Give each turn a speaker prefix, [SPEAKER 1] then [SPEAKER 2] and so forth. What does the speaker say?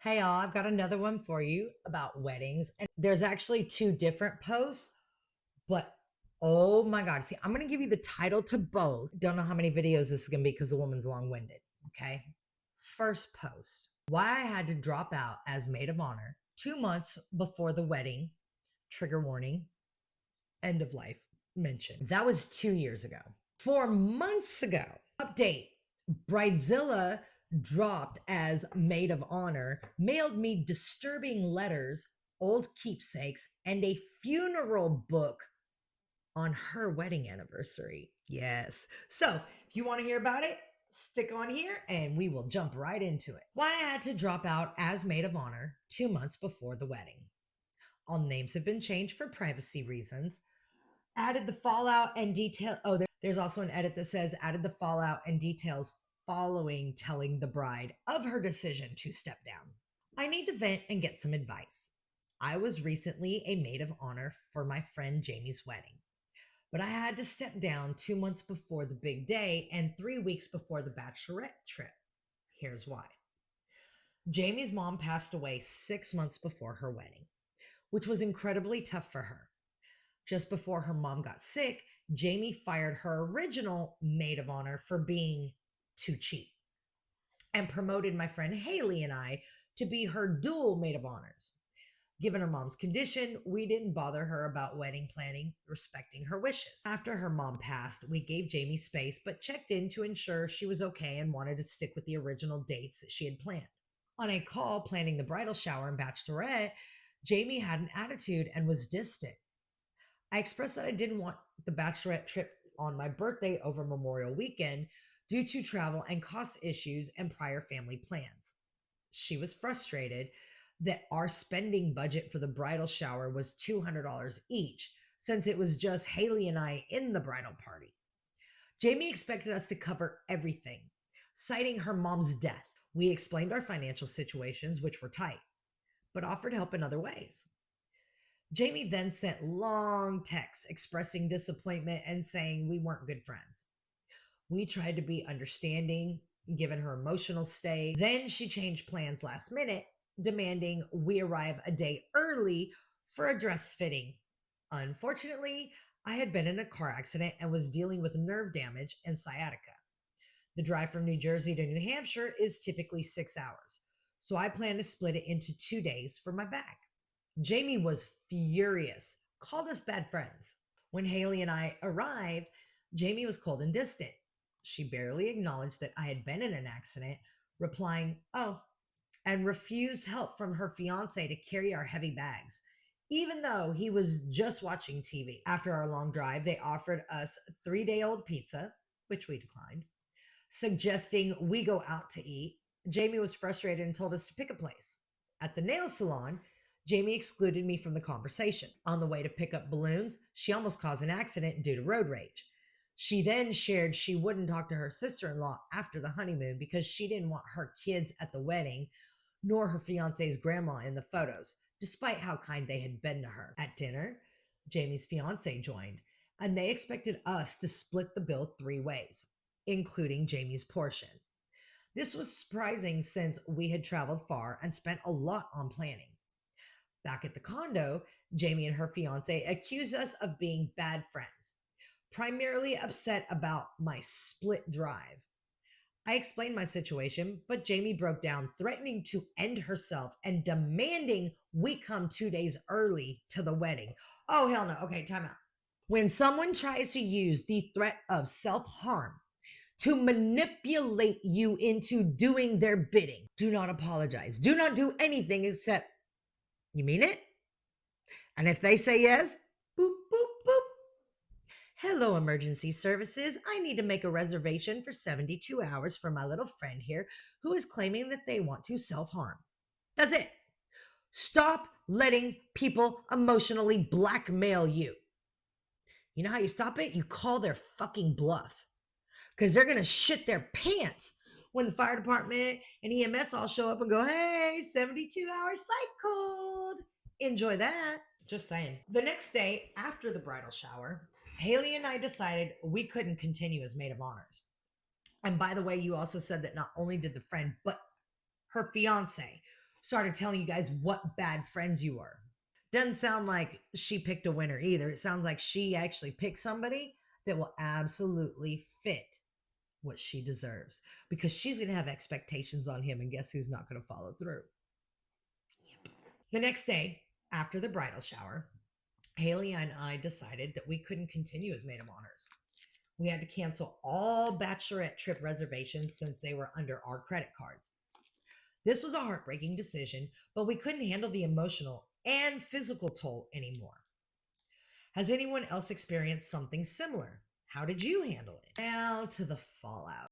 [SPEAKER 1] Hey, all, I've got another one for you about weddings. And there's actually two different posts, but oh my God. See, I'm going to give you the title to both. Don't know how many videos this is going to be because the woman's long winded. Okay. First post, why I had to drop out as maid of honor 2 months before the wedding. Trigger warning, end of life mention. That was 2 years ago. 4 months ago, update, Bridezilla dropped as maid of honor, mailed me disturbing letters, old keepsakes, and a funeral book on her wedding anniversary. Yes. So if you want to hear about it, stick on here and we will jump right into it. Why I had to drop out as maid of honor 2 months before the wedding. All names have been changed for privacy reasons. Added the fallout and detail. Oh, there's also an edit that says added the fallout and details following telling the bride of her decision to step down. I need to vent and get some advice. I was recently a maid of honor for my friend Jamie's wedding, but I had to step down 2 months before the big day and 3 weeks before the bachelorette trip. Here's why. Jamie's mom passed away 6 months before her wedding, which was incredibly tough for her. Just before her mom got sick, Jamie fired her original maid of honor for being too cheap and promoted my friend Haley and I to be her dual maid of honors. Given her mom's condition, we didn't bother her about wedding planning, respecting her wishes. After her mom passed, we gave Jamie space but checked in to ensure she was okay and wanted to stick with the original dates that she had planned. On a call planning the bridal shower and bachelorette, Jamie had an attitude and was distant. I expressed that I didn't want the bachelorette trip on my birthday over Memorial Weekend due to travel and cost issues and prior family plans. She was frustrated that our spending budget for the bridal shower was $200 each, since it was just Haley and I in the bridal party. Jamie expected us to cover everything, citing her mom's death. We explained our financial situations, which were tight, but offered help in other ways. Jamie then sent long texts expressing disappointment and saying we weren't good friends. We tried to be understanding, given her emotional state. Then she changed plans last minute, demanding we arrive a day early for a dress fitting. Unfortunately, I had been in a car accident and was dealing with nerve damage and sciatica. The drive from New Jersey to New Hampshire is typically 6 hours, so I plan to split it into 2 days for my back. Jamie was furious, called us bad friends. When Haley and I arrived, Jamie was cold and distant. She barely acknowledged that I had been in an accident, replying, "Oh," and refused help from her fiance to carry our heavy bags, even though he was just watching TV. After our long drive, they offered us 3-day-old pizza, which we declined, suggesting we go out to eat. Jamie was frustrated and told us to pick a place. At the nail salon, Jamie excluded me from the conversation. On the way to pick up balloons, she almost caused an accident due to road rage. She then shared she wouldn't talk to her sister-in-law after the honeymoon because she didn't want her kids at the wedding, nor her fiance's grandma in the photos, despite how kind they had been to her. At dinner, Jamie's fiance joined, and they expected us to split the bill 3 ways, including Jamie's portion. This was surprising since we had traveled far and spent a lot on planning. Back at the condo, Jamie and her fiance accused us of being bad friends, primarily upset about my split drive. I explained my situation, but Jamie broke down, threatening to end herself and demanding we come 2 days early to the wedding. Oh, hell no. Okay, time out. When someone tries to use the threat of self-harm to manipulate you into doing their bidding, do not apologize. Do not do anything except you mean it? And if they say yes, boop, boop, boop. Hello, emergency services. I need to make a reservation for 72 hours for my little friend here who is claiming that they want to self-harm. That's it. Stop letting people emotionally blackmail you. You know how you stop it? You call their fucking bluff. Because they're going to shit their pants when the fire department and EMS all show up and go, hey, 72-hour cycle. Enjoy that. Just saying. The next day after the bridal shower, Haley and I decided we couldn't continue as maid of honors. And by the way, you also said that not only did the friend, but her fiance, started telling you guys what bad friends you were. Doesn't sound like she picked a winner either. It sounds like she actually picked somebody that will absolutely fit what she deserves, because she's going to have expectations on him. And guess who's not going to follow through? The next day, after the bridal shower, Haley and I decided that we couldn't continue as maid of honors. We had to cancel all bachelorette trip reservations since they were under our credit cards. This was a heartbreaking decision, but we couldn't handle the emotional and physical toll anymore. Has anyone else experienced something similar? How did you handle it? Now to the fallout.